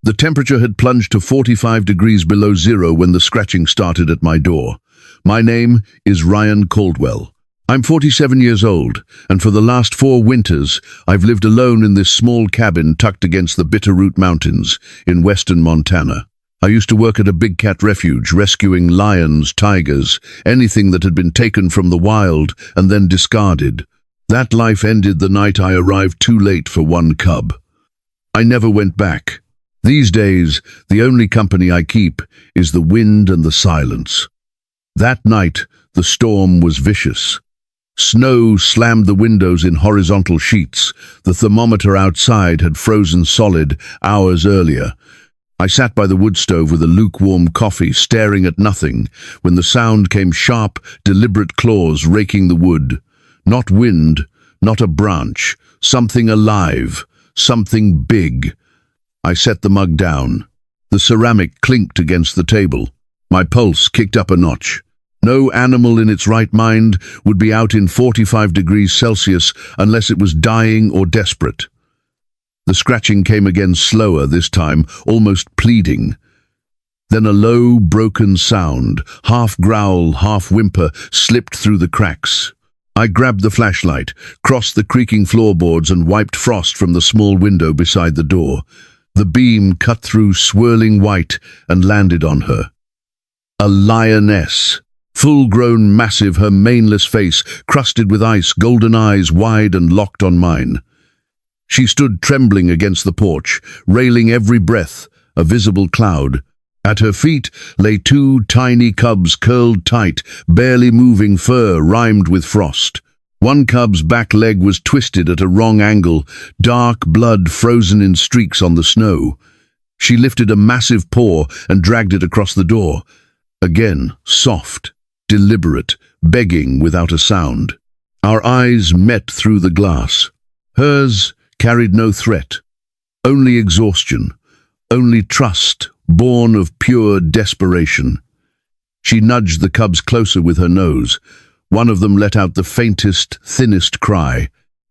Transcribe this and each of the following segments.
The temperature had plunged to 45 degrees below zero when the scratching started at my door. My name is Ryan Caldwell. I'm 47 years old, and for the last 4 winters, I've lived alone in this small cabin tucked against the Bitterroot Mountains in western Montana. I used to work at a big cat refuge, rescuing lions, tigers, anything that had been taken from the wild and then discarded. That life ended the night I arrived too late for one cub. I never went back. These days, the only company I keep is the wind and the silence. That night, the storm was vicious. Snow slammed the windows in horizontal sheets. The thermometer outside had frozen solid hours earlier. I sat by the wood stove with a lukewarm coffee, staring at nothing, when the sound came sharp, deliberate claws raking the wood. Not wind, not a branch, something alive, something big. I set the mug down. The ceramic clinked against the table. My pulse kicked up a notch. No animal in its right mind would be out in 45 degrees Celsius unless it was dying or desperate. The scratching came again, slower this time, almost pleading. Then a low, broken sound, half growl, half whimper, slipped through the cracks. I grabbed the flashlight, crossed the creaking floorboards and wiped frost from the small window beside the door. The beam cut through swirling white and landed on her. A lioness. Full-grown, massive, her maneless face crusted with ice, golden eyes wide and locked on mine. She stood trembling against the porch, railing every breath, a visible cloud. At her feet lay 2 tiny cubs curled tight, barely moving, fur rimed with frost. One cub's back leg was twisted at a wrong angle, dark blood frozen in streaks on the snow. She lifted a massive paw and dragged it across the door. Again, soft, deliberate, begging without a sound. Our eyes met through the glass. Hers carried no threat, only exhaustion, only trust, born of pure desperation. She nudged the cubs closer with her nose. One of them let out the faintest, thinnest cry.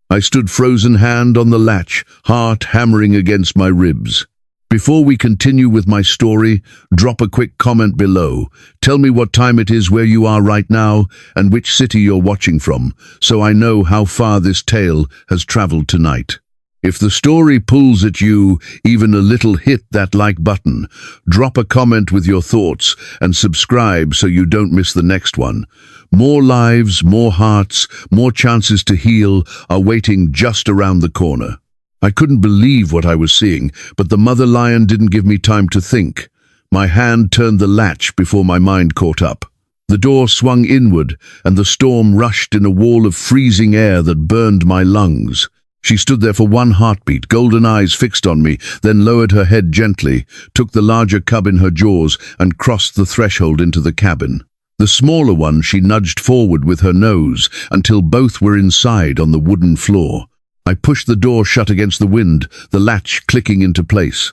I stood frozen, hand on the latch, heart hammering against my ribs. Before we continue with my story, drop a quick comment below. Tell me what time it is where you are right now and which city you're watching from, so I know how far this tale has traveled tonight. If the story pulls at you even a little, hit that like button, drop a comment with your thoughts, and subscribe so you don't miss the next one. More lives, more hearts, more chances to heal are waiting just around the corner. I couldn't believe what I was seeing, but the mother lion didn't give me time to think. My hand turned the latch before my mind caught up. The door swung inward, and the storm rushed in a wall of freezing air that burned my lungs. She stood there for one heartbeat, golden eyes fixed on me, then lowered her head gently, took the larger cub in her jaws, and crossed the threshold into the cabin. The smaller one she nudged forward with her nose until both were inside on the wooden floor. I pushed the door shut against the wind, the latch clicking into place.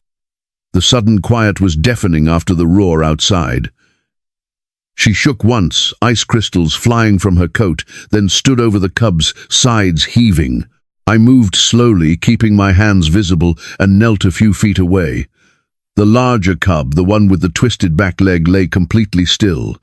The sudden quiet was deafening after the roar outside. She shook once, ice crystals flying from her coat, then stood over the cubs, sides heaving. I moved slowly, keeping my hands visible, and knelt a few feet away. The larger cub, the one with the twisted back leg, lay completely still.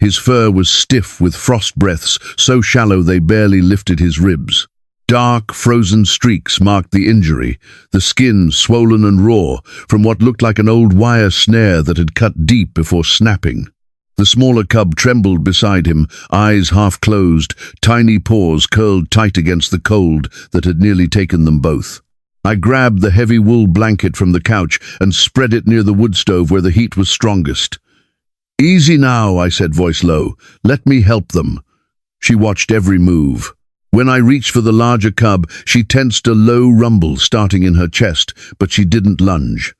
His fur was stiff with frost breaths, so shallow they barely lifted his ribs. Dark, frozen streaks marked the injury, the skin swollen and raw, from what looked like an old wire snare that had cut deep before snapping. The smaller cub trembled beside him, eyes half closed, tiny paws curled tight against the cold that had nearly taken them both. I grabbed the heavy wool blanket from the couch and spread it near the wood stove where the heat was strongest. "Easy now," I said, voice low. "Let me help them." She watched every move. When I reached for the larger cub, she tensed a low rumble starting in her chest, but she didn't lunge.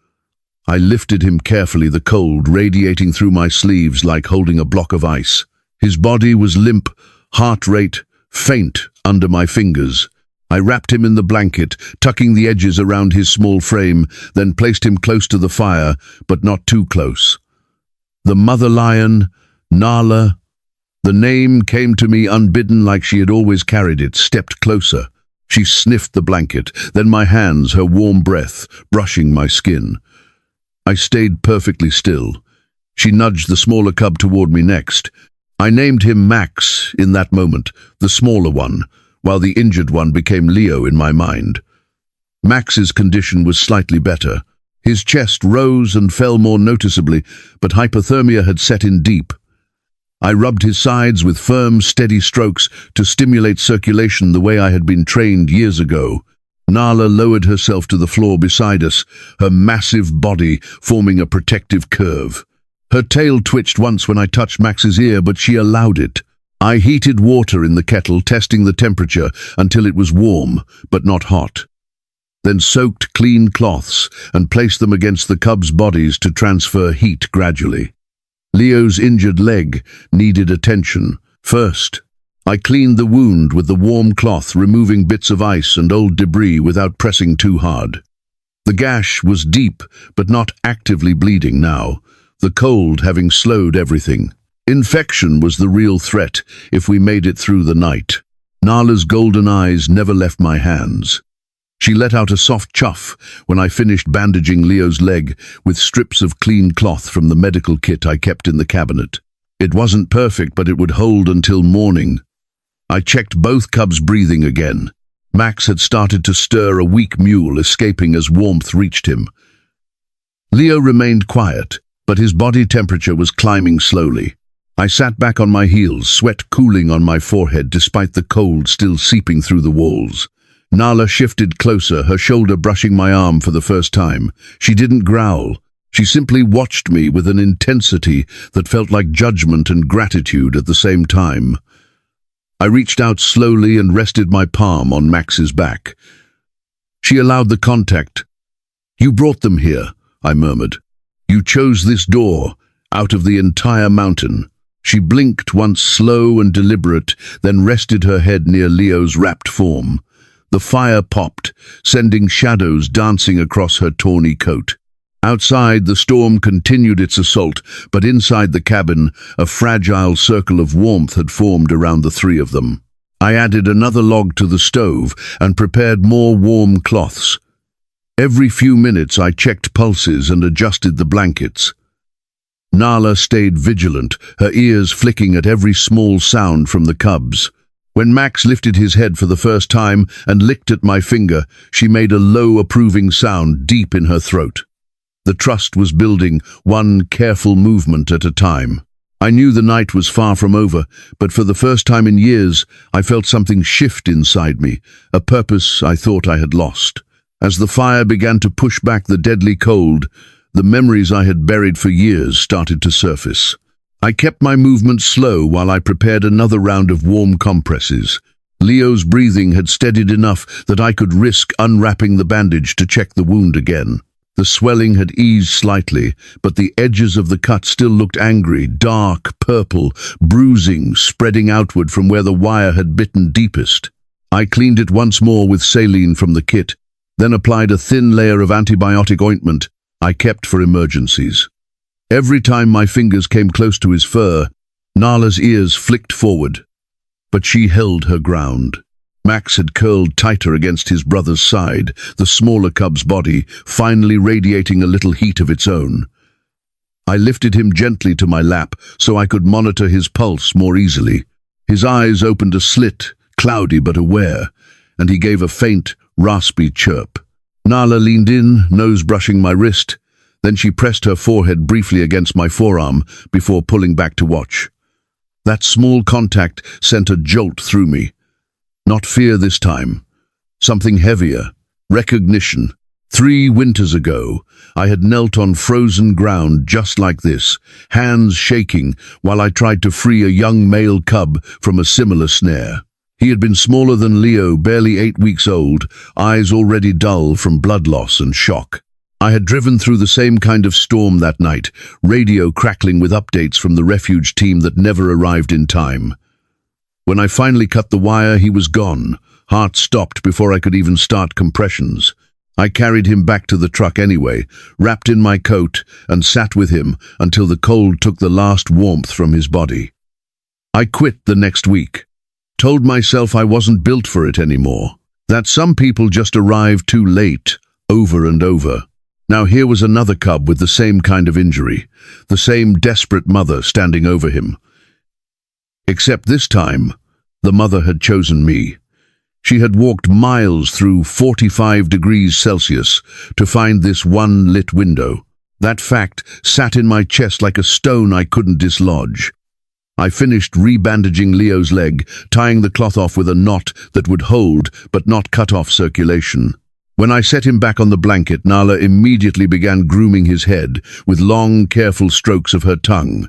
I lifted him carefully, the cold radiating through my sleeves like holding a block of ice. His body was limp, heart rate faint under my fingers. I wrapped him in the blanket, tucking the edges around his small frame, then placed him close to the fire, but not too close. The mother lion, Nala, the name came to me unbidden like she had always carried it, stepped closer. She sniffed the blanket, then my hands, her warm breath brushing my skin. I stayed perfectly still. She nudged the smaller cub toward me next. I named him Max in that moment, the smaller one, while the injured one became Leo in my mind. Max's condition was slightly better. His chest rose and fell more noticeably, but hypothermia had set in deep. I rubbed his sides with firm, steady strokes to stimulate circulation the way I had been trained years ago. Nala lowered herself to the floor beside us, her massive body forming a protective curve. Her tail twitched once when I touched Max's ear, but she allowed it. I heated water in the kettle, testing the temperature until it was warm, but not hot. Then soaked clean cloths and placed them against the cubs' bodies to transfer heat gradually. Leo's injured leg needed attention. First, I cleaned the wound with the warm cloth, removing bits of ice and old debris without pressing too hard. The gash was deep, but not actively bleeding now, the cold having slowed everything. Infection was the real threat if we made it through the night. Nala's golden eyes never left my hands. She let out a soft chuff when I finished bandaging Leo's leg with strips of clean cloth from the medical kit I kept in the cabinet. It wasn't perfect, but it would hold until morning. I checked both cubs' breathing again. Max had started to stir, a weak mule escaping as warmth reached him. Leo remained quiet, but his body temperature was climbing slowly. I sat back on my heels, sweat cooling on my forehead despite the cold still seeping through the walls. Nala shifted closer, her shoulder brushing my arm for the first time. She didn't growl. She simply watched me with an intensity that felt like judgment and gratitude at the same time. I reached out slowly and rested my palm on Max's back. She allowed the contact. "You brought them here," I murmured. "You chose this door, out of the entire mountain." She blinked once, slow and deliberate, then rested her head near Leo's wrapped form. The fire popped, sending shadows dancing across her tawny coat. Outside, the storm continued its assault, but inside the cabin, a fragile circle of warmth had formed around the three of them. I added another log to the stove and prepared more warm cloths. Every few minutes, I checked pulses and adjusted the blankets. Nala stayed vigilant, her ears flicking at every small sound from the cubs. When Max lifted his head for the first time and licked at my finger, she made a low, approving sound deep in her throat. The trust was building, one careful movement at a time. I knew the night was far from over, but for the first time in years, I felt something shift inside me, a purpose I thought I had lost. As the fire began to push back the deadly cold, the memories I had buried for years started to surface. I kept my movements slow while I prepared another round of warm compresses. Leo's breathing had steadied enough that I could risk unwrapping the bandage to check the wound again. The swelling had eased slightly, but the edges of the cut still looked angry, dark, purple, bruising, spreading outward from where the wire had bitten deepest. I cleaned it once more with saline from the kit, then applied a thin layer of antibiotic ointment I kept for emergencies. Every time my fingers came close to his fur, Nala's ears flicked forward, but she held her ground. Max had curled tighter against his brother's side, the smaller cub's body finally radiating a little heat of its own. I lifted him gently to my lap so I could monitor his pulse more easily. His eyes opened a slit, cloudy but aware, and he gave a faint, raspy chirp. Nala leaned in, nose brushing my wrist. Then she pressed her forehead briefly against my forearm before pulling back to watch. That small contact sent a jolt through me. Not fear this time. Something heavier. Recognition. 3 winters ago, I had knelt on frozen ground just like this, hands shaking while I tried to free a young male cub from a similar snare. He had been smaller than Leo, barely 8 weeks old, eyes already dull from blood loss and shock. I had driven through the same kind of storm that night, radio crackling with updates from the refuge team that never arrived in time. When I finally cut the wire, he was gone. Heart stopped before I could even start compressions. I carried him back to the truck anyway, wrapped in my coat, and sat with him until the cold took the last warmth from his body. I quit the next week. Told myself I wasn't built for it anymore. That some people just arrive too late, over and over. Now here was another cub with the same kind of injury, the same desperate mother standing over him. Except this time, the mother had chosen me. She had walked miles through 45 degrees Celsius to find this one lit window. That fact sat in my chest like a stone I couldn't dislodge. I finished rebandaging Leo's leg, tying the cloth off with a knot that would hold but not cut off circulation. When I set him back on the blanket, Nala immediately began grooming his head with long, careful strokes of her tongue.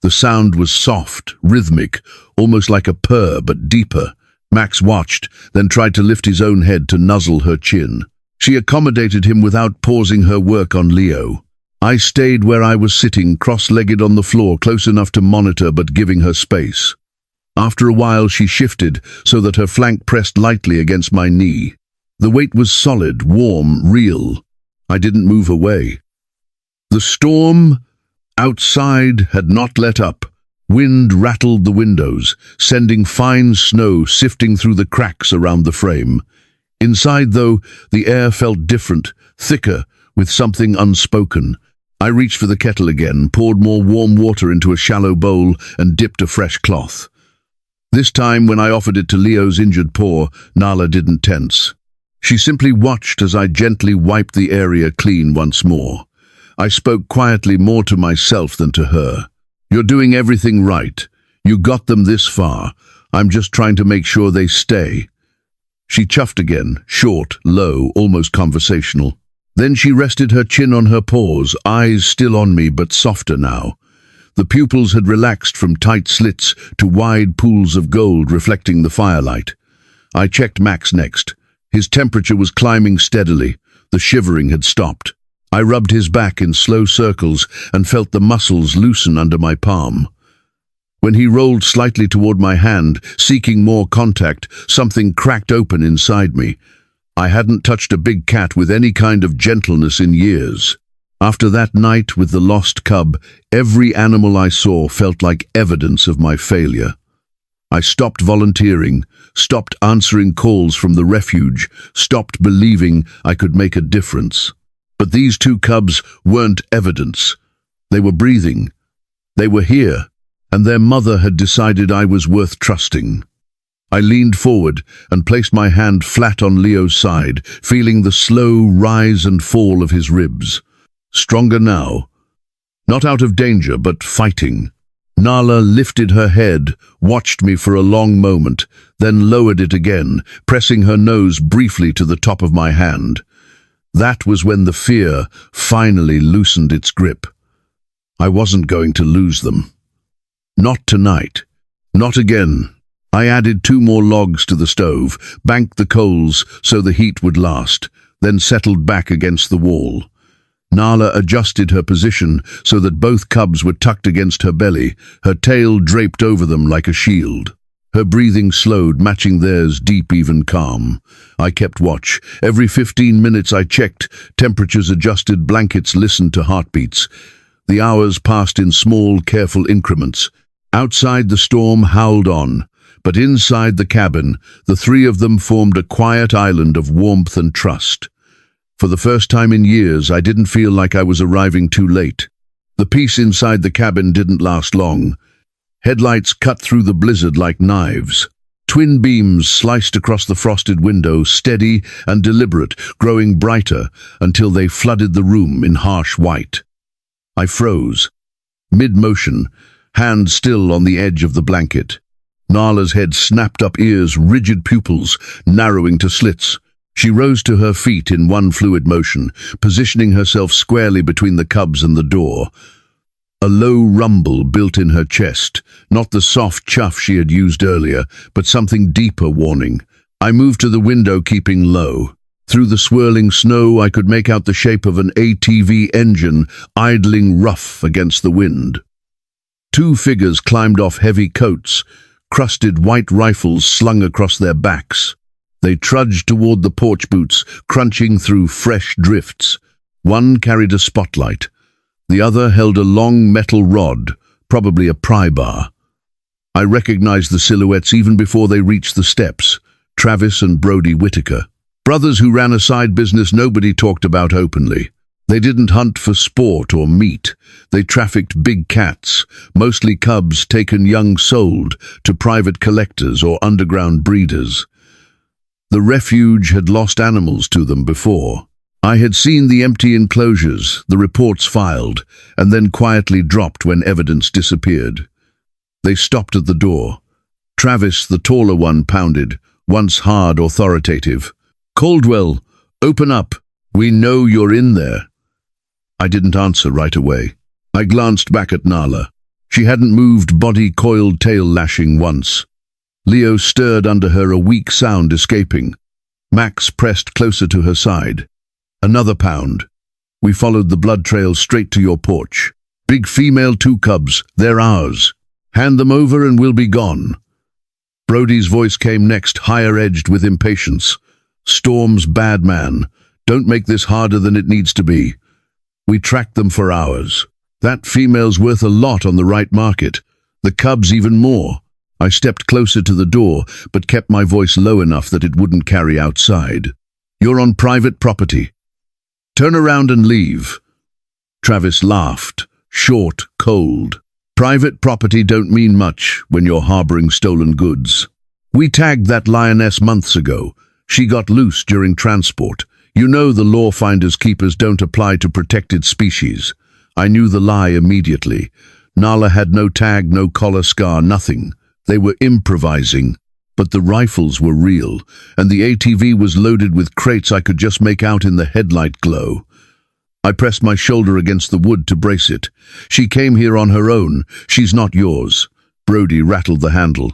The sound was soft, rhythmic, almost like a purr but deeper. Max watched, then tried to lift his own head to nuzzle her chin. She accommodated him without pausing her work on Leo. I stayed where I was sitting, cross-legged on the floor, close enough to monitor but giving her space. After a while she shifted so that her flank pressed lightly against my knee. The weight was solid, warm, real. I didn't move away. The storm outside had not let up. Wind rattled the windows, sending fine snow sifting through the cracks around the frame. Inside, though, the air felt different, thicker, with something unspoken. I reached for the kettle again, poured more warm water into a shallow bowl, and dipped a fresh cloth. This time, when I offered it to Leo's injured paw, Nala didn't tense. She simply watched as I gently wiped the area clean once more. I spoke quietly, more to myself than to her. "You're doing everything right. You got them this far. I'm just trying to make sure they stay." She chuffed again, short, low, almost conversational. Then she rested her chin on her paws, eyes still on me but softer now. The pupils had relaxed from tight slits to wide pools of gold reflecting the firelight. I checked Max next. His temperature was climbing steadily. The shivering had stopped. I rubbed his back in slow circles and felt the muscles loosen under my palm. When he rolled slightly toward my hand, seeking more contact, something cracked open inside me. I hadn't touched a big cat with any kind of gentleness in years. After that night with the lost cub, every animal I saw felt like evidence of my failure. I stopped volunteering, stopped answering calls from the refuge, stopped believing I could make a difference. But these two cubs weren't evidence. They were breathing. They were here, and their mother had decided I was worth trusting. I leaned forward and placed my hand flat on Leo's side, feeling the slow rise and fall of his ribs. Stronger now. Not out of danger, but fighting. Nala lifted her head, watched me for a long moment, then lowered it again, pressing her nose briefly to the top of my hand. That was when the fear finally loosened its grip. I wasn't going to lose them. Not tonight. Not again. I added 2 more logs to the stove, banked the coals so the heat would last, then settled back against the wall. Nala adjusted her position so that both cubs were tucked against her belly, her tail draped over them like a shield. Her breathing slowed, matching theirs, deep, even calm. I kept watch. Every 15 minutes I checked, temperatures adjusted, blankets listened to heartbeats. The hours passed in small, careful increments. Outside, the storm howled on, but inside the cabin, the 3 of them formed a quiet island of warmth and trust. For the first time in years, I didn't feel like I was arriving too late. The peace inside the cabin didn't last long. Headlights cut through the blizzard like knives. Twin beams sliced across the frosted window, steady and deliberate, growing brighter until they flooded the room in harsh white. I froze, mid-motion, hand still on the edge of the blanket. Nala's head snapped up, ears, rigid pupils, narrowing to slits. She rose to her feet in one fluid motion, positioning herself squarely between the cubs and the door. A low rumble built in her chest, not the soft chuff she had used earlier, but something deeper, warning. I moved to the window, keeping low. Through the swirling snow, I could make out the shape of an ATV engine idling rough against the wind. 2 figures climbed off heavy coats, crusted white rifles slung across their backs. They trudged toward the porch boots, crunching through fresh drifts. One carried a spotlight. The other held a long metal rod, probably a pry bar. I recognized the silhouettes even before they reached the steps. Travis and Brody Whitaker. Brothers who ran a side business nobody talked about openly. They didn't hunt for sport or meat. They trafficked big cats, mostly cubs taken young sold to private collectors or underground breeders. The refuge had lost animals to them before. I had seen the empty enclosures, the reports filed, and then quietly dropped when evidence disappeared. They stopped at the door. Travis, the taller one, pounded, once hard, authoritative. "Caldwell, open up. We know you're in there." I didn't answer right away. I glanced back at Nala. She hadn't moved, body coiled, tail lashing once. Leo stirred under her, a weak sound escaping. Max pressed closer to her side. Another pound. We followed the blood trail straight to your porch. "Big female, 2 cubs. They're ours. Hand them over and we'll be gone." Brody's voice came next, higher-edged with impatience. "Storm's bad man. Don't make this harder than it needs to be. We tracked them for hours. That female's worth a lot on the right market. The cubs even more." I stepped closer to the door, but kept my voice low enough that it wouldn't carry outside. "You're on private property. Turn around and leave." Travis laughed, short, cold. "Private property don't mean much when you're harboring stolen goods. We tagged that lioness months ago. She got loose during transport. You know the law finders keepers don't apply to protected species." I knew the lie immediately. Nala had no tag, no collar scar, nothing. They were improvising. But the rifles were real, and the ATV was loaded with crates I could just make out in the headlight glow. I pressed my shoulder against the wood to brace it. "She came here on her own. She's not yours." Brody rattled the handle.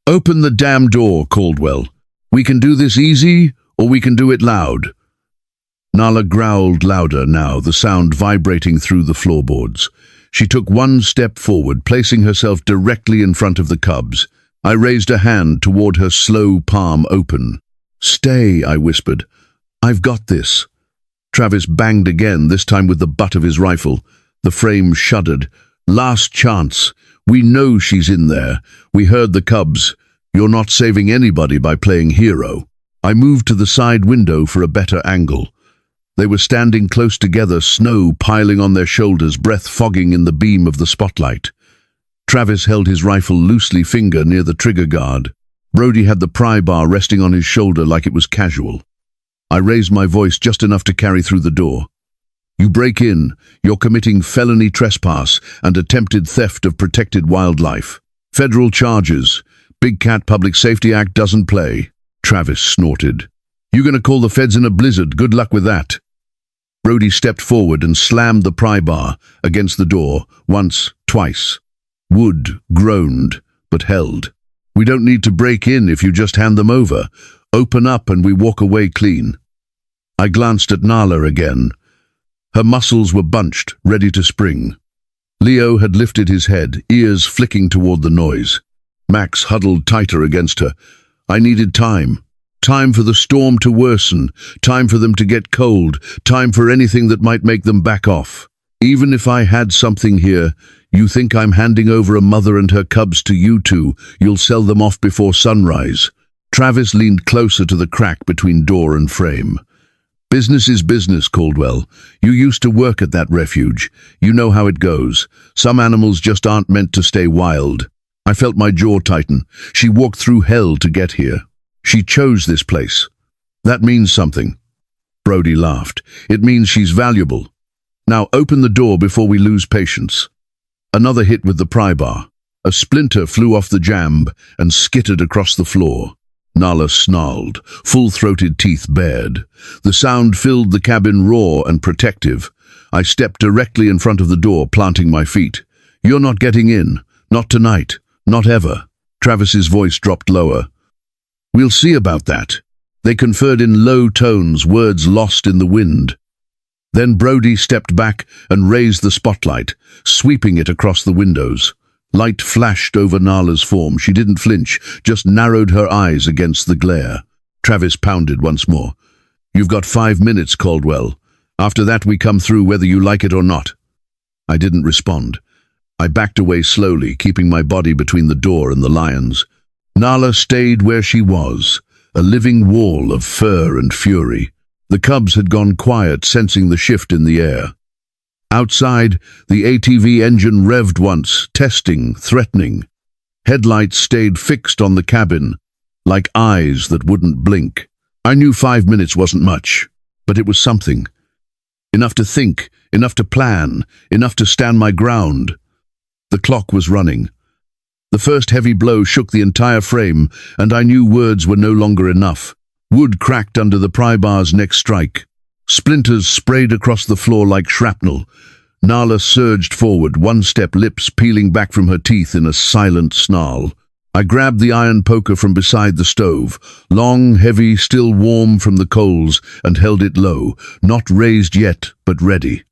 "Open the damn door, Caldwell. We can do this easy, or we can do it loud." Nala growled louder now, the sound vibrating through the floorboards. She took one step forward, placing herself directly in front of the cubs. I raised a hand toward her, slow palm open. "Stay," I whispered. "I've got this." Travis banged again, this time with the butt of his rifle. The frame shuddered. "Last chance. We know she's in there. We heard the cubs. You're not saving anybody by playing hero." I moved to the side window for a better angle. They were standing close together, snow piling on their shoulders, breath fogging in the beam of the spotlight. Travis held his rifle loosely finger near the trigger guard. Brody had the pry bar resting on his shoulder like it was casual. I raised my voice just enough to carry through the door. "You break in, you're committing felony trespass and attempted theft of protected wildlife. Federal charges. Big Cat Public Safety Act doesn't play." Travis snorted. "You gonna call the feds in a blizzard? Good luck with that." Brody stepped forward and slammed the pry bar against the door, once, twice. Wood groaned, but held. "We don't need to break in if you just hand them over. Open up and we walk away clean." I glanced at Nala again. Her muscles were bunched, ready to spring. Leo had lifted his head, ears flicking toward the noise. Max huddled tighter against her. I needed time. Time for the storm to worsen, time for them to get cold, time for anything that might make them back off. "Even if I had something here, you think I'm handing over a mother and her cubs to you two? You'll sell them off before sunrise." Travis leaned closer to the crack between door and frame. "Business is business, Caldwell. You used to work at that refuge. You know how it goes. Some animals just aren't meant to stay wild." I felt my jaw tighten. She walked through hell to get here. She chose this place. That means something. Brody laughed. "It means she's valuable. Now open the door before we lose patience." Another hit with the pry bar. A splinter flew off the jamb and skittered across the floor. Nala snarled, full-throated teeth bared. The sound filled the cabin raw and protective. I stepped directly in front of the door, planting my feet. "You're not getting in. Not tonight. Not ever." Travis's voice dropped lower. "We'll see about that." They conferred in low tones, words lost in the wind. Then Brody stepped back and raised the spotlight, sweeping it across the windows. Light flashed over Nala's form. She didn't flinch, just narrowed her eyes against the glare. Travis pounded once more. "You've got 5 minutes, Caldwell. After that we come through whether you like it or not." I didn't respond. I backed away slowly, keeping my body between the door and the lions. Nala stayed where she was, a living wall of fur and fury. The cubs had gone quiet, sensing the shift in the air. Outside, the ATV engine revved once, testing, threatening. Headlights stayed fixed on the cabin, like eyes that wouldn't blink. I knew 5 minutes wasn't much, but it was something. Enough to think, enough to plan, enough to stand my ground. The clock was running. The first heavy blow shook the entire frame, and I knew words were no longer enough. Wood cracked under the pry bar's next strike. Splinters sprayed across the floor like shrapnel. Nala surged forward, one step, lips peeling back from her teeth in a silent snarl. I grabbed the iron poker from beside the stove, long, heavy, still warm from the coals, and held it low, not raised yet, but ready.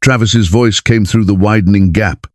Travis's voice came through the widening gap.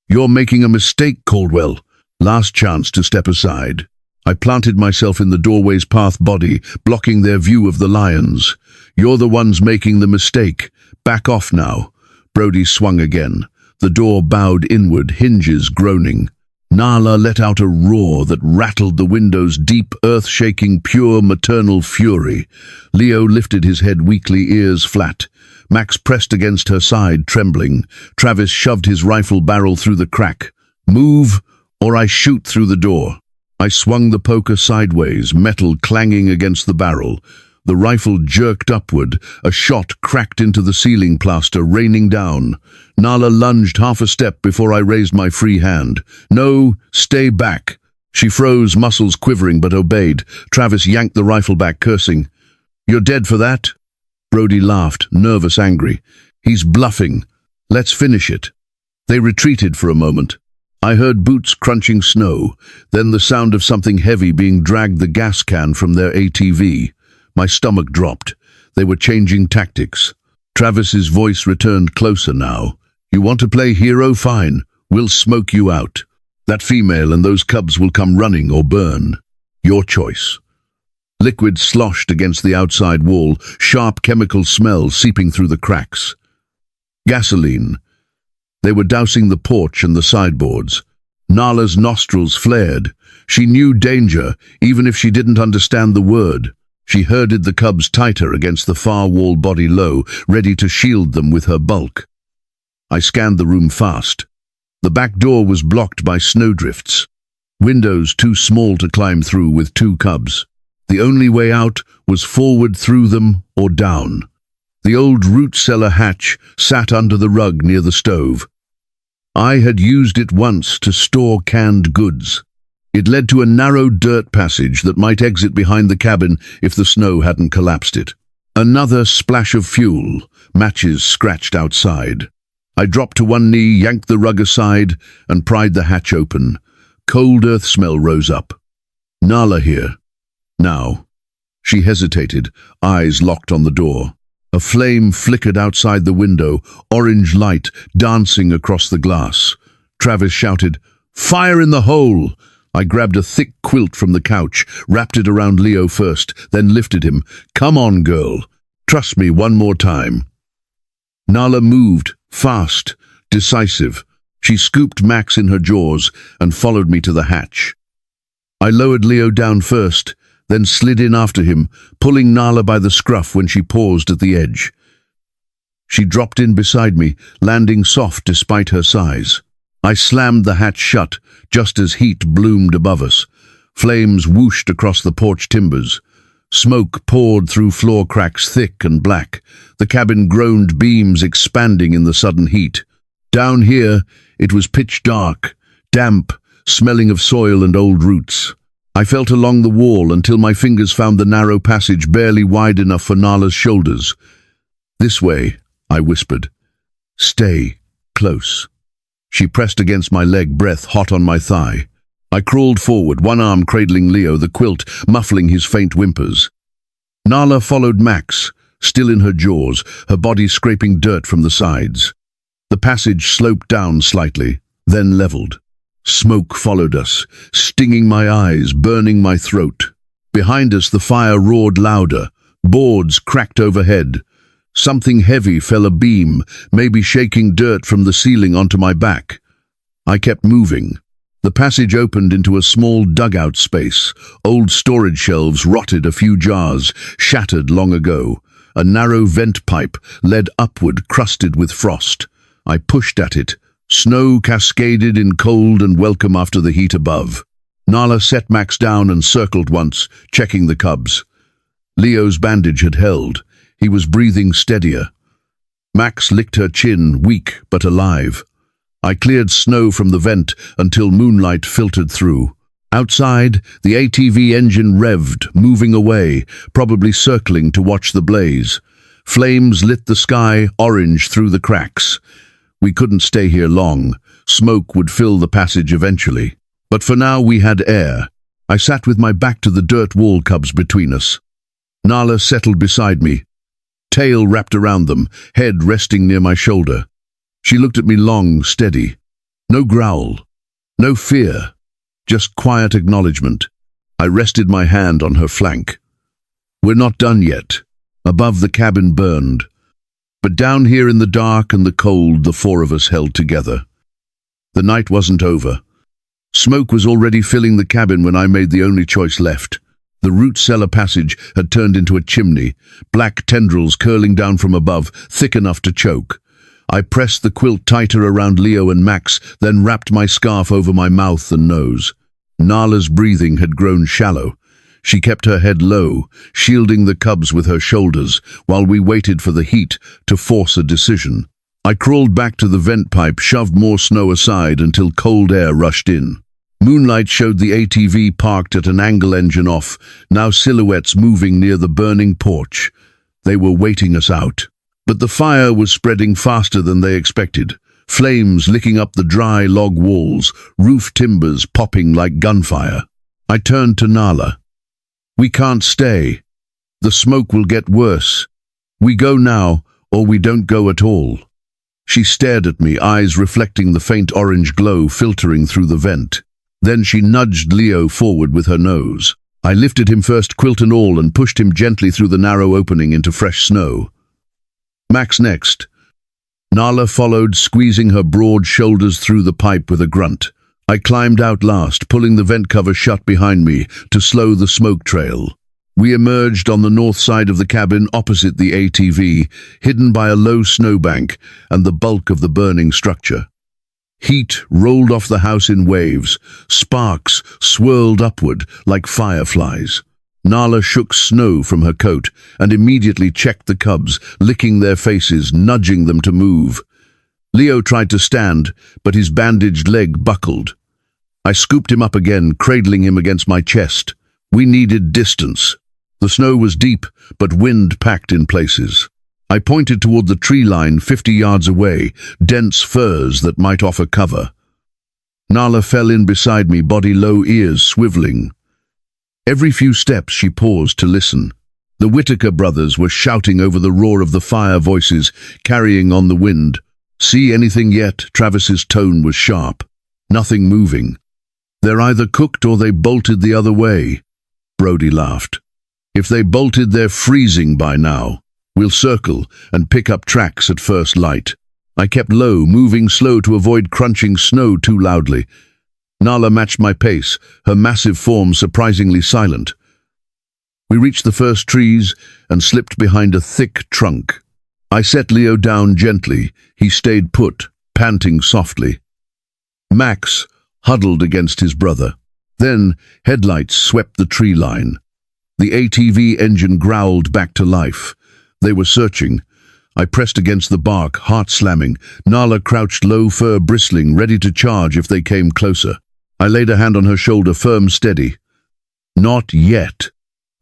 "You're making a mistake, Caldwell. Last chance to step aside." I planted myself in the doorway's path body, blocking their view of the lions. "You're the ones making the mistake. Back off now." Brody swung again. The door bowed inward, hinges groaning. Nala let out a roar that rattled the window's deep, earth-shaking, pure maternal fury. Leo lifted his head weakly, ears flat. Max pressed against her side, trembling. Travis shoved his rifle barrel through the crack. "Move, or I shoot through the door." I swung the poker sideways, metal clanging against the barrel. The rifle jerked upward. A shot cracked into the ceiling plaster, raining down. Nala lunged half a step before I raised my free hand. "No, stay back." She froze, muscles quivering, but obeyed. Travis yanked the rifle back, cursing. "You're dead for that?" Brody laughed, nervous, angry. "He's bluffing. Let's finish it." They retreated for a moment. I heard boots crunching snow, then the sound of something heavy being dragged the gas can from their ATV. My stomach dropped. They were changing tactics. Travis's voice returned closer now. "You want to play hero? Fine. We'll smoke you out. That female and those cubs will come running or burn. Your choice." Liquid sloshed against the outside wall, sharp chemical smell seeping through the cracks. Gasoline. They were dousing the porch and the sideboards. Nala's nostrils flared. She knew danger, even if she didn't understand the word. She herded the cubs tighter against the far wall, body low, ready to shield them with her bulk. I scanned the room fast. The back door was blocked by snowdrifts. Windows too small to climb through with 2 cubs. The only way out was forward through them or down. The old root cellar hatch sat under the rug near the stove. I had used it once to store canned goods. It led to a narrow dirt passage that might exit behind the cabin if the snow hadn't collapsed it. Another splash of fuel, matches scratched outside. I dropped to one knee, yanked the rug aside, and pried the hatch open. Cold earth smell rose up. Nala here. Now. She hesitated, eyes locked on the door. A flame flickered outside the window, orange light dancing across the glass. Travis shouted, "Fire in the hole!" I grabbed a thick quilt from the couch, wrapped it around Leo first, then lifted him. "Come on, girl. Trust me one more time." Nala moved, fast, decisive. She scooped Max in her jaws and followed me to the hatch. I lowered Leo down first, then slid in after him, pulling Nala by the scruff when she paused at the edge. She dropped in beside me, landing soft despite her size. I slammed the hatch shut, just as heat bloomed above us. Flames whooshed across the porch timbers. Smoke poured through floor cracks, thick and black. The cabin groaned, beams expanding in the sudden heat. Down here, it was pitch dark, damp, smelling of soil and old roots. I felt along the wall until my fingers found the narrow passage barely wide enough for Nala's shoulders. "This way," I whispered. "Stay close." She pressed against my leg, breath hot on my thigh. I crawled forward, one arm cradling Leo, the quilt muffling his faint whimpers. Nala followed Max, still in her jaws, her body scraping dirt from the sides. The passage sloped down slightly, then leveled. Smoke followed us, stinging my eyes, burning my throat. Behind us the fire roared louder. Boards cracked overhead. Something heavy fell abeam, maybe shaking dirt from the ceiling onto my back. I kept moving. The passage opened into a small dugout space. Old storage shelves rotted, a few jars, shattered long ago. A narrow vent pipe led upward, crusted with frost. I pushed at it. Snow cascaded in cold and welcome after the heat above. Nala set Max down and circled once, checking the cubs. Leo's bandage had held. He was breathing steadier. Max licked her chin, weak but alive. I cleared snow from the vent until moonlight filtered through. Outside, the ATV engine revved, moving away, probably circling to watch the blaze. Flames lit the sky orange through the cracks. We couldn't stay here long. Smoke would fill the passage eventually. But for now we had air. I sat with my back to the dirt wall cubs between us. Nala settled beside me, tail wrapped around them, head resting near my shoulder. She looked at me long, steady. No growl, no fear, just quiet acknowledgement. I rested my hand on her flank. We're not done yet. Above the cabin burned. But down here in the dark and the cold, the four of us held together. The night wasn't over. Smoke was already filling the cabin when I made the only choice left. The root cellar passage had turned into a chimney, black tendrils curling down from above, thick enough to choke. I pressed the quilt tighter around Leo and Max, then wrapped my scarf over my mouth and nose. Nala's breathing had grown shallow. She kept her head low, shielding the cubs with her shoulders, while we waited for the heat to force a decision. I crawled back to the vent pipe, shoved more snow aside until cold air rushed in. Moonlight showed the ATV parked at an angle, engine off, now silhouettes moving near the burning porch. They were waiting us out. But the fire was spreading faster than they expected. Flames licking up the dry log walls, roof timbers popping like gunfire. I turned to Nala. We can't stay. The smoke will get worse. We go now, or we don't go at all. She stared at me, eyes reflecting the faint orange glow filtering through the vent. Then she nudged Leo forward with her nose. I lifted him first, quilt and all, and pushed him gently through the narrow opening into fresh snow. Max next. Nala followed, squeezing her broad shoulders through the pipe with a grunt. I climbed out last, pulling the vent cover shut behind me to slow the smoke trail. We emerged on the north side of the cabin opposite the ATV, hidden by a low snowbank and the bulk of the burning structure. Heat rolled off the house in waves. Sparks swirled upward like fireflies. Nala shook snow from her coat and immediately checked the cubs, licking their faces, nudging them to move. Leo tried to stand, but his bandaged leg buckled. I scooped him up again, cradling him against my chest. We needed distance. The snow was deep, but wind packed in places. I pointed toward the tree line 50 yards away, dense firs that might offer cover. Nala fell in beside me, body low, ears swiveling. Every few steps she paused to listen. The Whitaker brothers were shouting over the roar of the fire, voices carrying on the wind. See anything yet? Travis's tone was sharp. Nothing moving. They're either cooked or they bolted the other way. Brody laughed. If they bolted, they're freezing by now. We'll circle and pick up tracks at first light. I kept low, moving slow to avoid crunching snow too loudly. Nala matched my pace, her massive form surprisingly silent. We reached the first trees and slipped behind a thick trunk. I set Leo down gently. He stayed put, panting softly. Max huddled against his brother. Then headlights swept the tree line. The ATV engine growled back to life. They were searching. I pressed against the bark, heart slamming. Nala crouched low, fur bristling, ready to charge if they came closer. I laid a hand on her shoulder, firm, steady. Not yet.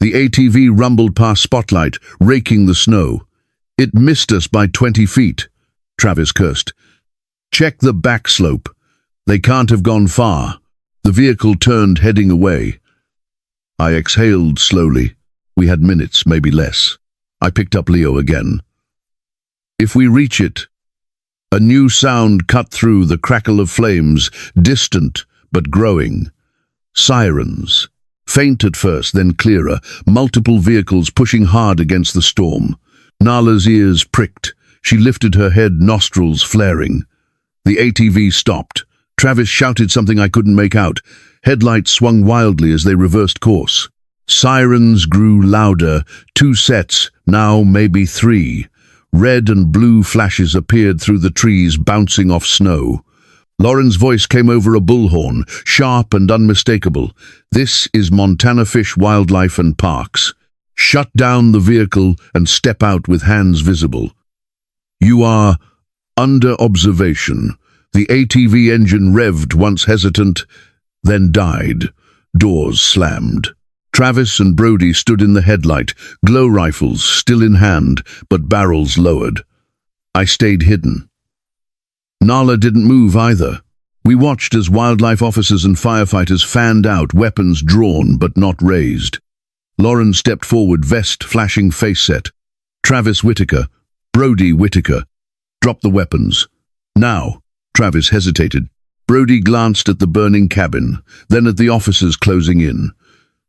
The ATV rumbled past Spotlight, raking the snow. It missed us by 20 feet, Travis cursed. Check the back slope. They can't have gone far. The vehicle turned, heading away. I exhaled slowly. We had minutes, maybe less. I picked up Leo again. If we reach it. A new sound cut through the crackle of flames, distant but growing. Sirens. Faint at first, then clearer, multiple vehicles pushing hard against the storm. Nala's ears pricked. She lifted her head, nostrils flaring. The ATV stopped. Travis shouted something I couldn't make out. Headlights swung wildly as they reversed course. Sirens grew louder, 2 sets, now maybe 3. Red and blue flashes appeared through the trees, bouncing off snow. Lauren's voice came over a bullhorn, sharp and unmistakable. "This is Montana Fish, Wildlife and Parks. Shut down the vehicle and step out with hands visible. You are under observation." The ATV engine revved, once hesitant, then died. Doors slammed. Travis and Brody stood in the headlight, glow rifles still in hand, but barrels lowered. I stayed hidden. Nala didn't move either. We watched as wildlife officers and firefighters fanned out, weapons drawn but not raised. Lauren stepped forward, vest flashing, face set. "Travis Whitaker, Brody Whitaker, drop the weapons." "Now." Travis hesitated. Brody glanced at the burning cabin, then at the officers closing in.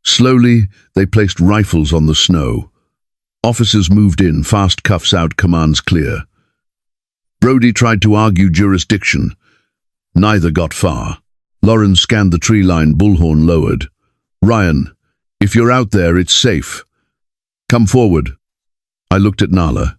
Slowly, they placed rifles on the snow. Officers moved in, fast cuffs out, commands clear. Brody tried to argue jurisdiction. Neither got far. Lauren scanned the tree line, bullhorn lowered. "Ryan, if you're out there, it's safe. Come forward." I looked at Nala.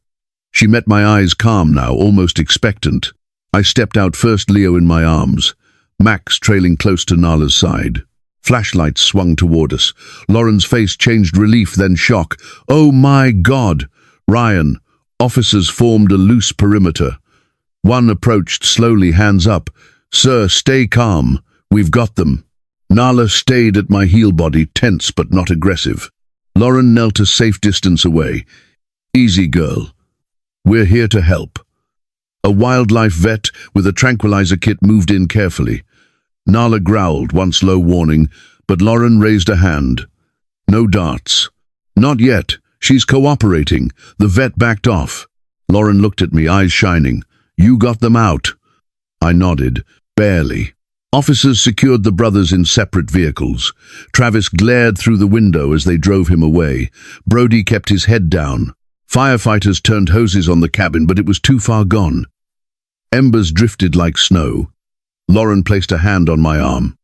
She met my eyes, calm now, almost expectant. I stepped out first, Leo in my arms, Max trailing close to Nala's side. Flashlights swung toward us. Lauren's face changed relief, then shock. "Oh my God!" "Ryan." Officers formed a loose perimeter. One approached slowly, hands up. "Sir, stay calm. We've got them." Nala stayed at my heel body, tense but not aggressive. Lauren knelt a safe distance away. "Easy, girl. We're here to help." A wildlife vet with a tranquilizer kit moved in carefully. Nala growled, once low warning, but Lauren raised a hand. "No darts." "Not yet. She's cooperating." The vet backed off. Lauren looked at me, eyes shining. "You got them out?" I nodded. "Barely." Officers secured the brothers in separate vehicles. Travis glared through the window as they drove him away. Brody kept his head down. Firefighters turned hoses on the cabin, but it was too far gone. Embers drifted like snow. Lauren placed a hand on my arm.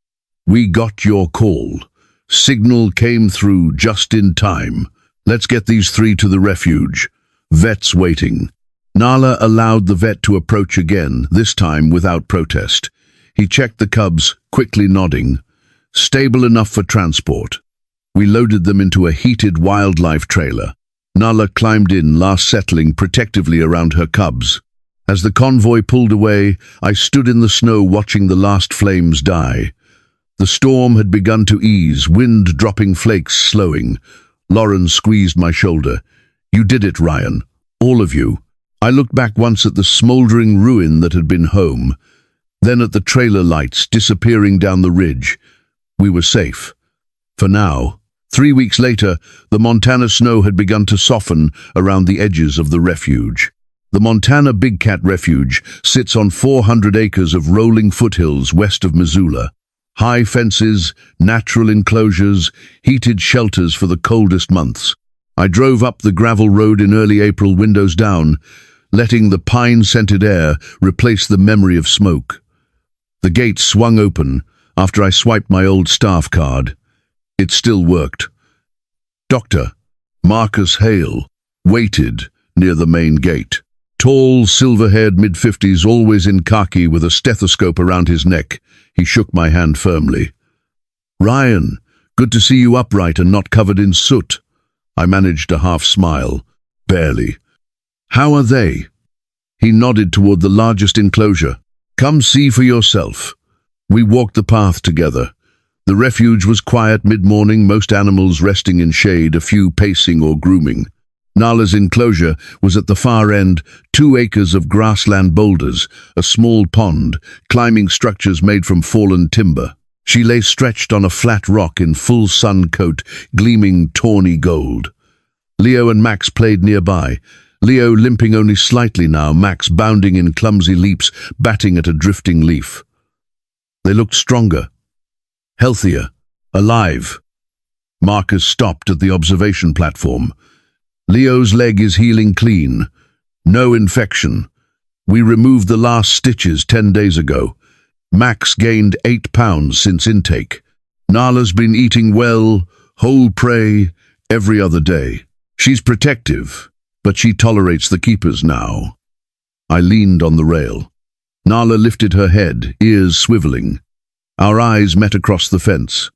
"We got your call. Signal came through just in time. Let's get these 3 to the refuge. Vet's waiting." Nala allowed the vet to approach again, this time without protest. He checked the cubs, quickly nodding. "Stable enough for transport." We loaded them into a heated wildlife trailer. Nala climbed in, last settling protectively around her cubs. As the convoy pulled away, I stood in the snow watching the last flames die. The storm had begun to ease, wind dropping, flakes slowing. Lauren squeezed my shoulder. "You did it, Ryan. All of you." I looked back once at the smoldering ruin that had been home, then at the trailer lights disappearing down the ridge. We were safe. For now. 3 weeks later, the Montana snow had begun to soften around the edges of the refuge. The Montana Big Cat Refuge sits on 400 acres of rolling foothills west of Missoula. High fences, natural enclosures, heated shelters for the coldest months. I drove up the gravel road in early April, windows down, letting the pine-scented air replace the memory of smoke. The gate swung open after I swiped my old staff card. It still worked. Dr. Marcus Hale waited near the main gate. Tall, silver-haired mid-50s, always in khaki with a stethoscope around his neck. He shook my hand firmly. "Ryan, good to see you upright and not covered in soot." I managed a half smile. "Barely." "How are they?" He nodded toward the largest enclosure. "Come see for yourself." We walked the path together. The refuge was quiet mid-morning, most animals resting in shade, a few pacing or grooming. Nala's enclosure was at the far end, 2 acres of grassland boulders, a small pond, climbing structures made from fallen timber. She lay stretched on a flat rock in full sun coat, gleaming tawny gold. Leo and Max played nearby, Leo limping only slightly now, Max bounding in clumsy leaps, batting at a drifting leaf. They looked stronger, healthier, alive. Marcus stopped at the observation platform. "Leo's leg is healing clean. No infection. We removed the last stitches 10 days ago. Max gained 8 pounds since intake. Nala's been eating well, whole prey every other day. She's protective, but she tolerates the keepers now. I leaned on the rail. Nala lifted her head, ears swiveling. Our eyes met across the fence.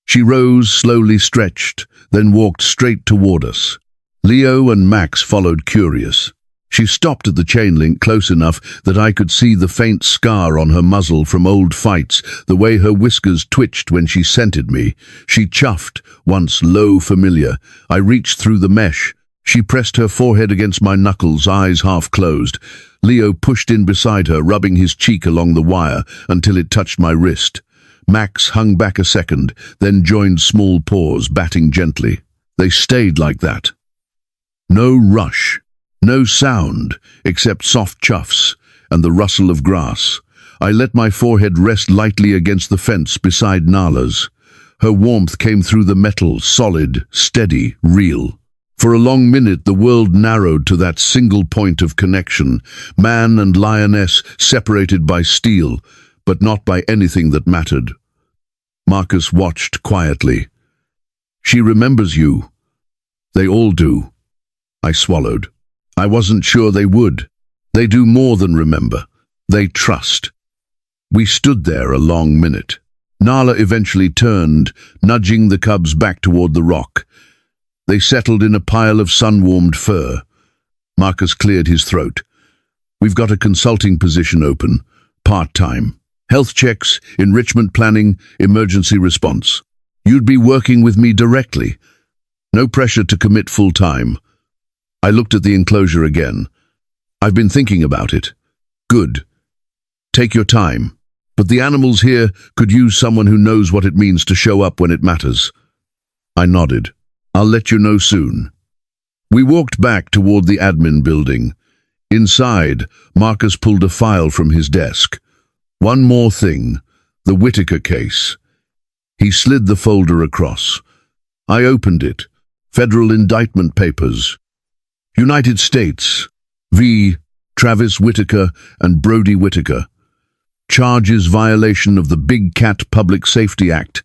She rose, slowly stretched, then walked straight toward us. Leo and Max followed, curious. She stopped at the chain link close enough that I could see the faint scar on her muzzle from old fights, the way her whiskers twitched when she scented me. She chuffed, once low familiar. I reached through the mesh. She pressed her forehead against my knuckles, eyes half closed. Leo pushed in beside her, rubbing his cheek along the wire until it touched my wrist. Max hung back a second, then joined small paws, batting gently. They stayed like that. No rush. No sound, except soft chuffs and the rustle of grass. I let my forehead rest lightly against the fence beside Nala's. Her warmth came through the metal, solid, steady, real. For a long minute the world narrowed to that single point of connection, man and lioness separated by steel, but not by anything that mattered. Marcus watched quietly. She remembers you. They all do. I swallowed. I wasn't sure they would. They do more than remember. They trust. We stood there a long minute. Nala eventually turned, nudging the cubs back toward the rock. They settled in a pile of sun-warmed fur. Marcus cleared his throat. We've got a consulting position open, part-time. Health checks, enrichment planning, emergency response. You'd be working with me directly. No pressure to commit full-time. I looked at the enclosure again. I've been thinking about it. Good. Take your time. But the animals here could use someone who knows what it means to show up when it matters. I nodded. I'll let you know soon. We walked back toward the admin building. Inside, Marcus pulled a file from his desk. One more thing, the Whitaker case. He slid the folder across. I opened it. Federal indictment papers. United States, v. Travis Whitaker and Brody Whitaker. Charges violation of the Big Cat Public Safety Act,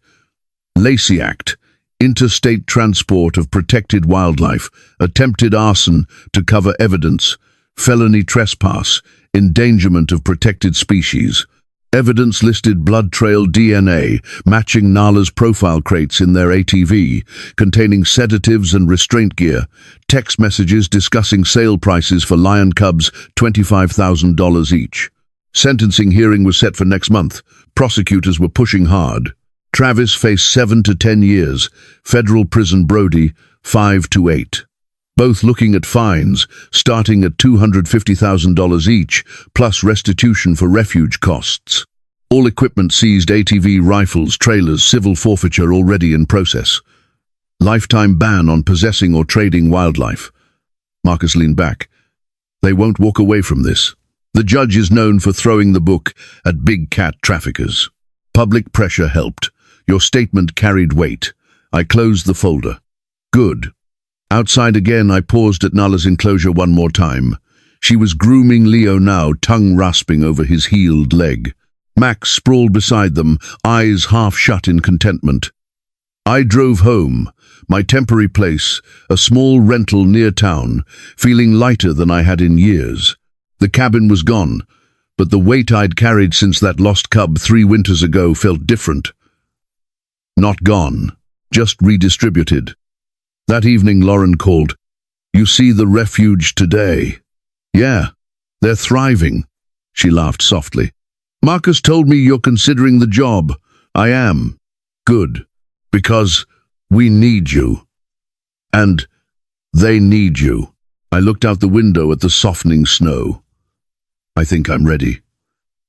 Lacey Act, interstate transport of protected wildlife, attempted arson to cover evidence, felony trespass, endangerment of protected species. Evidence listed blood trail DNA matching Nala's profile crates in their ATV, containing sedatives and restraint gear. Text messages discussing sale prices for lion cubs, $25,000 each. Sentencing hearing was set for next month. Prosecutors were pushing hard. Travis faced 7 to 10 years. Federal prison Brody, 5 to 8. Both looking at fines, starting at $250,000 each, plus restitution for refuge costs. All equipment seized, ATV, rifles, trailers, civil forfeiture already in process. Lifetime ban on possessing or trading wildlife. Marcus leaned back. They won't walk away from this. The judge is known for throwing the book at big cat traffickers. Public pressure helped. Your statement carried weight. I closed the folder. Good. Outside again, I paused at Nala's enclosure one more time. She was grooming Leo now, tongue rasping over his healed leg. Max sprawled beside them, eyes half shut in contentment. I drove home, my temporary place, a small rental near town, feeling lighter than I had in years. The cabin was gone, but the weight I'd carried since that lost cub 3 winters ago felt different. Not gone, just redistributed. That evening Lauren called. You see the refuge today? Yeah, they're thriving. She laughed softly. Marcus told me you're considering the job. I am. Good. Because we need you. And they need you. I looked out the window at the softening snow. I think I'm ready.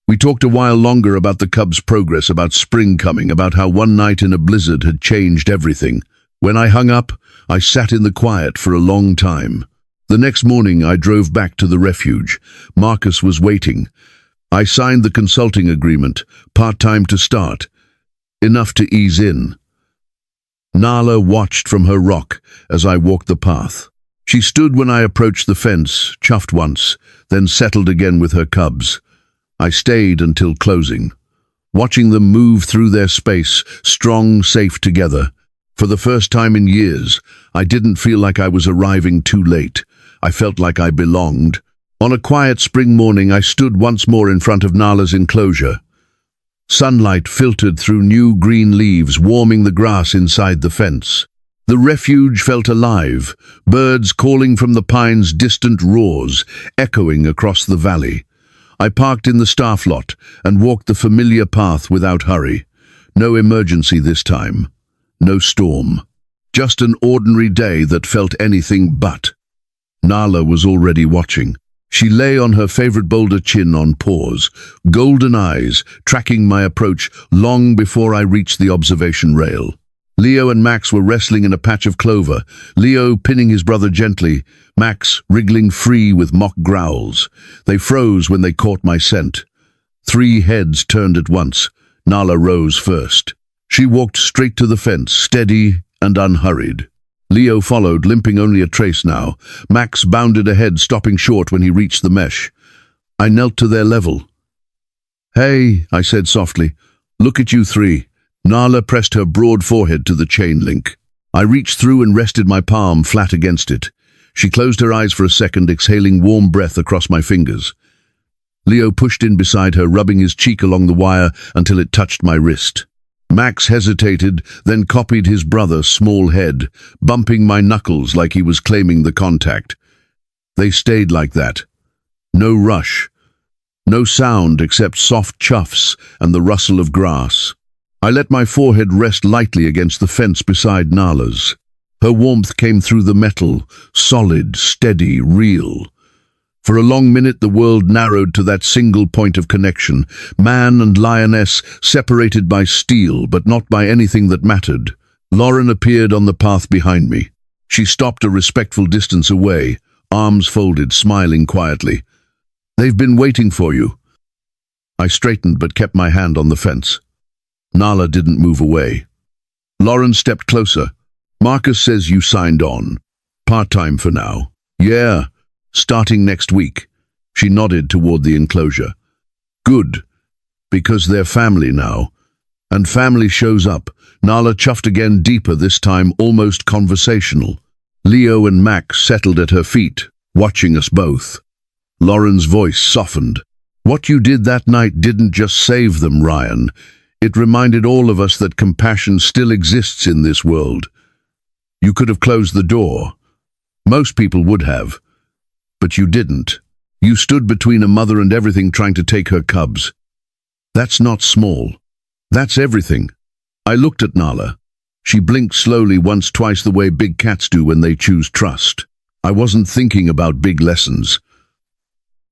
We talked a while longer about the cubs' progress, about spring coming, about how one night in a blizzard had changed everything. When I hung up, I sat in the quiet for a long time. The next morning I drove back to the refuge. Marcus was waiting. I signed the consulting agreement, part-time to start. Enough to ease in. Nala watched from her rock as I walked the path. She stood when I approached the fence, chuffed once, then settled again with her cubs. I stayed until closing, watching them move through their space, strong, safe together. For the first time in years, I didn't feel like I was arriving too late. I felt like I belonged. On a quiet spring morning, I stood once more in front of Nala's enclosure. Sunlight filtered through new green leaves, warming the grass inside the fence. The refuge felt alive, birds calling from the pines, distant roars echoing across the valley. I parked in the staff lot and walked the familiar path without hurry. No emergency this time. No storm. Just an ordinary day that felt anything but. Nala was already watching. She lay on her favorite boulder, chin on paws, golden eyes tracking my approach long before I reached the observation rail. Leo and Max were wrestling in a patch of clover, Leo pinning his brother gently, Max wriggling free with mock growls. They froze when they caught my scent. 3 heads turned at once. Nala rose first. She walked straight to the fence, steady and unhurried. Leo followed, limping only a trace now. Max bounded ahead, stopping short when he reached the mesh. I knelt to their level. "Hey," I said softly, "look at you 3. Nala pressed her broad forehead to the chain link. I reached through and rested my palm flat against it. She closed her eyes for a second, exhaling warm breath across my fingers. Leo pushed in beside her, rubbing his cheek along the wire until it touched my wrist. Max hesitated, then copied his brother's small head, bumping my knuckles like he was claiming the contact. They stayed like that. No rush. No sound except soft chuffs and the rustle of grass. I let my forehead rest lightly against the fence beside Nala's. Her warmth came through the metal, solid, steady, real. For a long minute the world narrowed to that single point of connection, man and lioness separated by steel but not by anything that mattered. Lauren appeared on the path behind me. She stopped a respectful distance away, arms folded, smiling quietly. "They've been waiting for you." I straightened but kept my hand on the fence. Nala didn't move away. Lauren stepped closer. "Marcus says you signed on. Part-time for now." "Yeah. Starting next week." She nodded toward the enclosure. "Good, because they're family now." And family shows up. Nala chuffed again, deeper this time, almost conversational. Leo and Max settled at her feet, watching us both. Lauren's voice softened. "What you did that night didn't just save them, Ryan. It reminded all of us that compassion still exists in this world. You could have closed the door. Most people would have. But you didn't. You stood between a mother and everything, trying to take her cubs. That's not small. That's everything." I looked at Nala. She blinked slowly, once, twice, the way big cats do when they choose trust. I wasn't thinking about big lessons.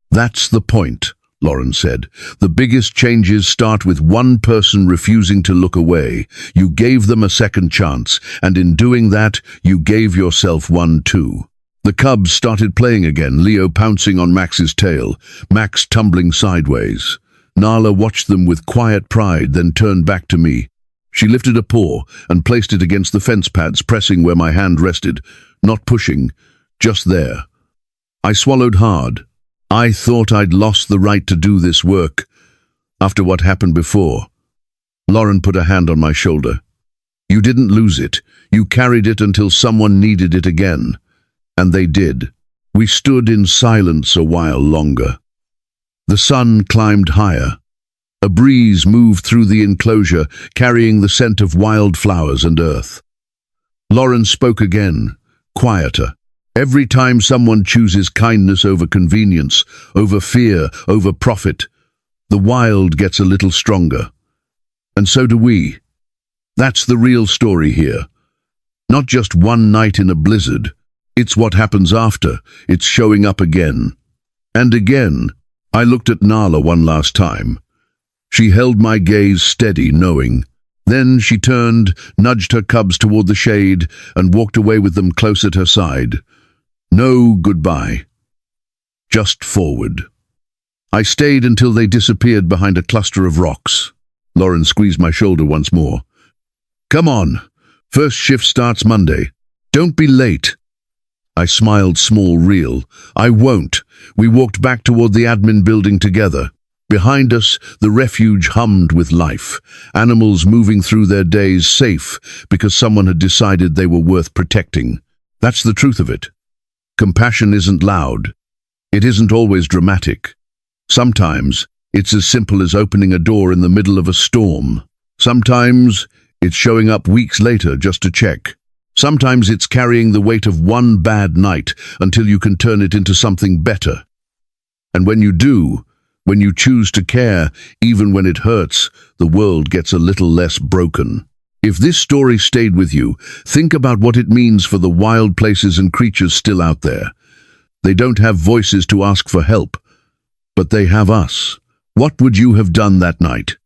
"That's the point," Lauren said. "The biggest changes start with one person refusing to look away. You gave them a second chance, and in doing that, you gave yourself one too." The cubs started playing again, Leo pouncing on Max's tail, Max tumbling sideways. Nala watched them with quiet pride, then turned back to me. She lifted a paw and placed it against the fence pads, pressing where my hand rested, not pushing, just there. I swallowed hard. I thought I'd lost the right to do this work after what happened before. Lauren put a hand on my shoulder. "You didn't lose it. You carried it until someone needed it again." And they did. We stood in silence a while longer. The sun climbed higher. A breeze moved through the enclosure, carrying the scent of wildflowers and earth. Lauren spoke again, quieter. "Every time someone chooses kindness over convenience, over fear, over profit, the wild gets a little stronger. And so do we. That's the real story here. Not just one night in a blizzard. It's what happens after. It's showing up again. And again." I looked at Nala one last time. She held my gaze steady, knowing. Then she turned, nudged her cubs toward the shade, and walked away with them close at her side. No goodbye. Just forward. I stayed until they disappeared behind a cluster of rocks. Lauren squeezed my shoulder once more. "Come on. First shift starts Monday. Don't be late." I smiled, small, real. "I won't." We walked back toward the admin building together. Behind us, the refuge hummed with life, animals moving through their days safe because someone had decided they were worth protecting. That's the truth of it. Compassion isn't loud. It isn't always dramatic. Sometimes it's as simple as opening a door in the middle of a storm. Sometimes it's showing up weeks later just to check. Sometimes it's carrying the weight of one bad night until you can turn it into something better. And when you do, when you choose to care, even when it hurts, the world gets a little less broken. If this story stayed with you, think about what it means for the wild places and creatures still out there. They don't have voices to ask for help, but they have us. What would you have done that night?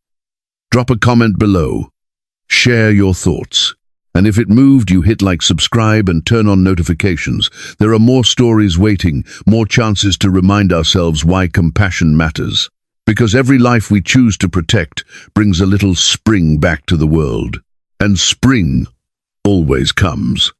Drop a comment below. Share your thoughts. And if it moved you, hit like, subscribe, and turn on notifications. There are more stories waiting, more chances to remind ourselves why compassion matters. Because every life we choose to protect brings a little spring back to the world. And spring always comes.